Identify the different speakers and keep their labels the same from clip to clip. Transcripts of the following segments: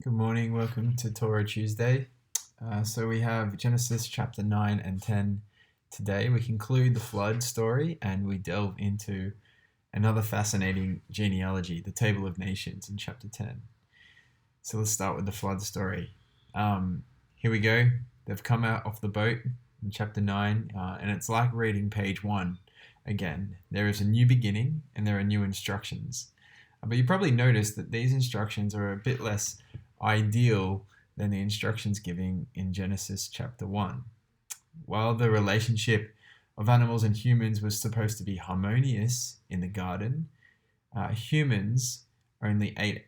Speaker 1: Good morning, welcome to Torah Tuesday. So we have Genesis chapter 9 and 10 today. We conclude the flood story and we delve into another fascinating genealogy, the Table of Nations in chapter 10. So let's start with the flood story. Here we go. They've come out off the boat in chapter 9, and it's like reading page 1 again. There is a new beginning and there are new instructions. But you probably noticed that these instructions are a bit less ideal than the instructions given in Genesis chapter 1. While the relationship of animals and humans was supposed to be harmonious in the garden, humans only ate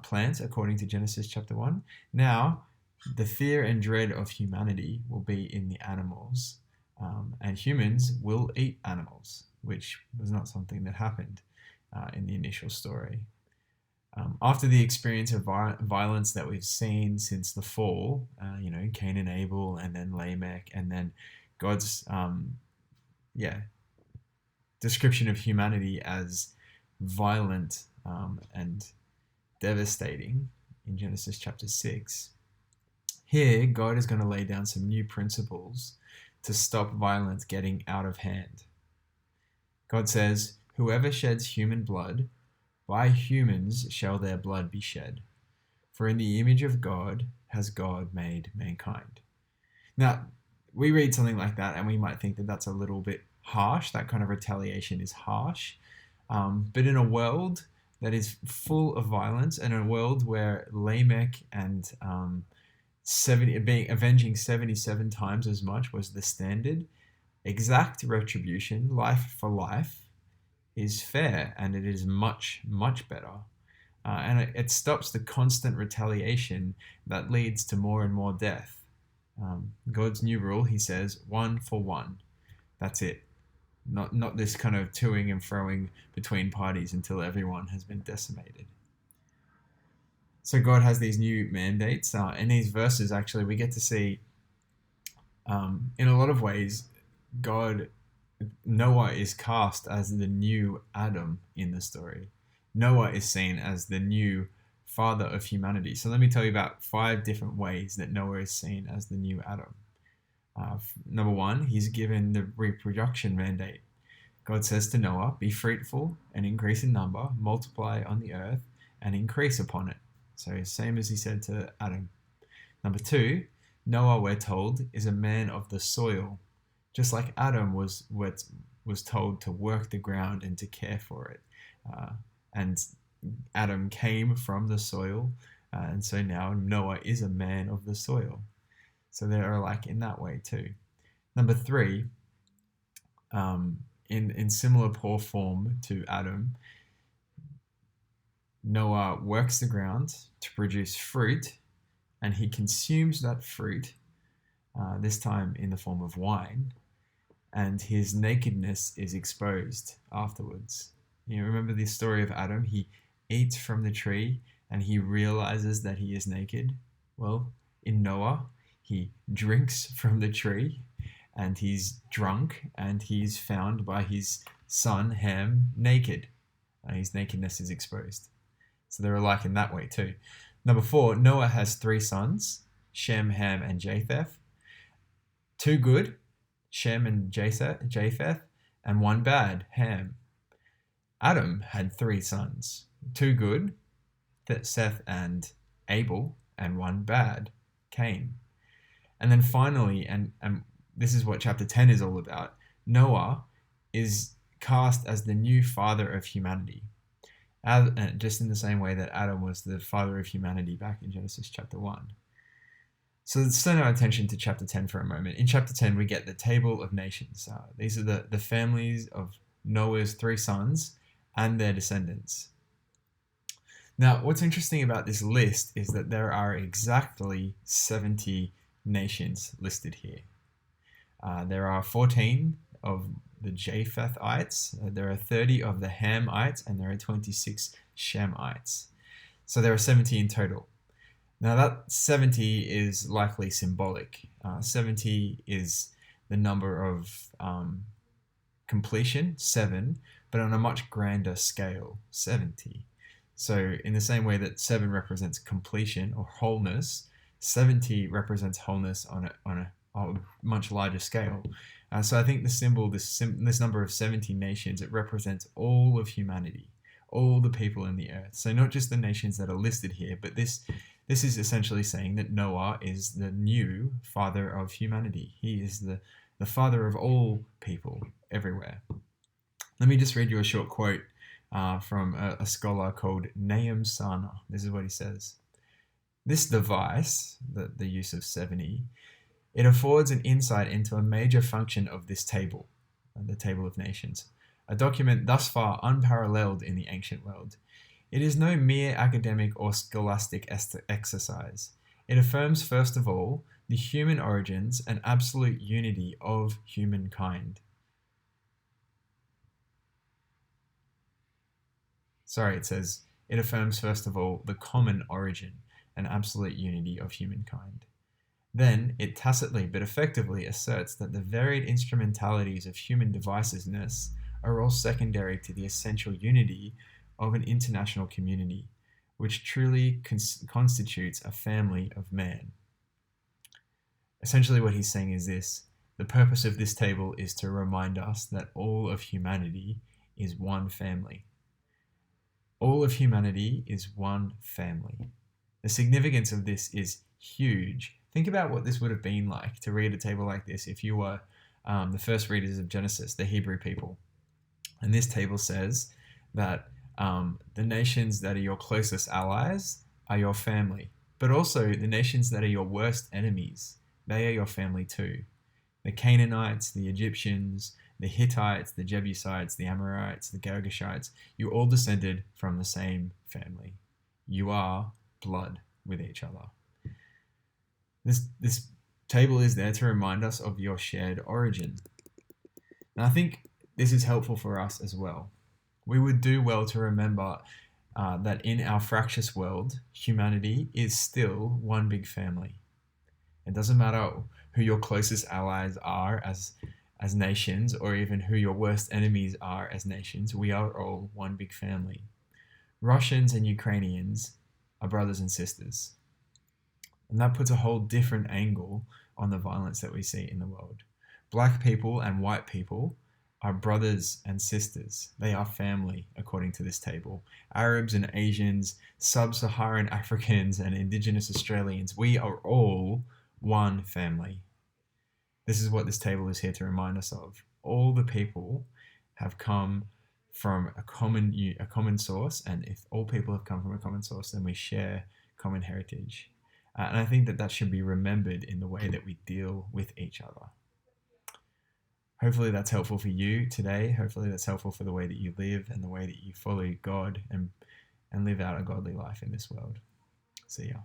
Speaker 1: plants according to Genesis chapter 1. Now, the fear and dread of humanity will be in the animals, and humans will eat animals, which was not something that happened in the initial story. After the experience of violence that we've seen since the fall, Cain and Abel, and then Lamech, and then God's description of humanity as violent and devastating in Genesis chapter 6. Here, God is going to lay down some new principles to stop violence getting out of hand. God says, "Whoever sheds human blood, by humans shall their blood be shed. For in the image of God has God made mankind." Now, we read something like that and we might think that that's a little bit harsh. That kind of retaliation is harsh. But in a world that is full of violence, and a world where Lamech and avenging 77 times as much was the standard, exact retribution, life for life, is fair, and it is much, much better. And it stops the constant retaliation that leads to more and more death. God's new rule, he says, 1 for 1. That's it. Not this kind of toing and froing between parties until everyone has been decimated. So God has these new mandates. In these verses, actually, we get to see, in a lot of ways, Noah is cast as the new Adam in the story. Noah is seen as the new father of humanity. So let me tell you about 5 different ways that Noah is seen as the new Adam. Number 1, he's given the reproduction mandate. God says to Noah, "Be fruitful and increase in number, multiply on the earth and increase upon it." So same as he said to Adam. Number 2, Noah, we're told, is a man of the soil. Just like Adam was told to work the ground and to care for it. And Adam came from the soil, and so now Noah is a man of the soil. So they are like in that way too. Number 3, in similar poor form to Adam, Noah works the ground to produce fruit, and he consumes that fruit, this time in the form of wine, and his nakedness is exposed afterwards. You remember the story of Adam? He eats from the tree and he realizes that he is naked. Well, in Noah, he drinks from the tree and he's drunk and he's found by his son Ham naked. His nakedness is exposed. So they're alike in that way too. Number 4, Noah has 3 sons, Shem, Ham, and Japheth. 2 good, Shem and Japheth, and 1 bad, Ham. Adam had 3 sons, 2 good, Seth and Abel, and 1 bad, Cain. And then finally, and this is what chapter 10 is all about, Noah is cast as the new father of humanity. Just in the same way that Adam was the father of humanity back in Genesis chapter 1. So let's turn our attention to chapter 10 for a moment. In chapter 10, we get the Table of Nations. These are the families of Noah's 3 sons and their descendants. Now, what's interesting about this list is that there are exactly 70 nations listed here. There are 14 of the Japhethites, there are 30 of the Hamites, and there are 26 Shemites. So there are 70 in total. Now that 70 is likely symbolic. 70 is the number of completion, 7, but on a much grander scale, 70. So in the same way that 7 represents completion or wholeness, 70 represents wholeness on a much larger scale. So I think the symbol, this number of 70 nations, it represents all of humanity, all the people in the earth. So not just the nations that are listed here, but this is essentially saying that Noah is the new father of humanity. He is the father of all people everywhere. Let me just read you a short quote from a scholar called Nahum Sana. This is what he says. This device, the use of 70, it affords an insight into a major function of this table, the Table of Nations, a document thus far unparalleled in the ancient world. It is no mere academic or scholastic exercise. It affirms, first of all, the human origins and absolute unity of humankind. It says, it affirms, first of all, the common origin and absolute unity of humankind. Then it tacitly but effectively asserts that the varied instrumentalities of human divisiveness are all secondary to the essential unity of an international community, which truly constitutes a family of man. Essentially what he's saying is this: the purpose of this table is to remind us that all of humanity is one family. All of humanity is one family. The significance of this is huge. Think about what this would have been like to read a table like this if you were the first readers of Genesis, the Hebrew people. And this table says that the nations that are your closest allies are your family, but also the nations that are your worst enemies, they are your family too. The Canaanites, the Egyptians, the Hittites, the Jebusites, the Amorites, the Girgashites, you all descended from the same family. You are blood with each other. This table is there to remind us of your shared origin. And I think this is helpful for us as well. We would do well to remember that in our fractious world, humanity is still one big family. It doesn't matter who your closest allies are as nations, or even who your worst enemies are as nations. We are all one big family. Russians and Ukrainians are brothers and sisters. And that puts a whole different angle on the violence that we see in the world. Black people and white people are brothers and sisters. They are family, according to this table. Arabs and Asians, sub-Saharan Africans and Indigenous Australians, we are all one family. This is what this table is here to remind us of. All the people have come from a common source, and if all people have come from a common source, then we share common heritage. And I think that should be remembered in the way that we deal with each other. Hopefully that's helpful for you today. Hopefully that's helpful for the way that you live and the way that you follow God and live out a godly life in this world. See ya.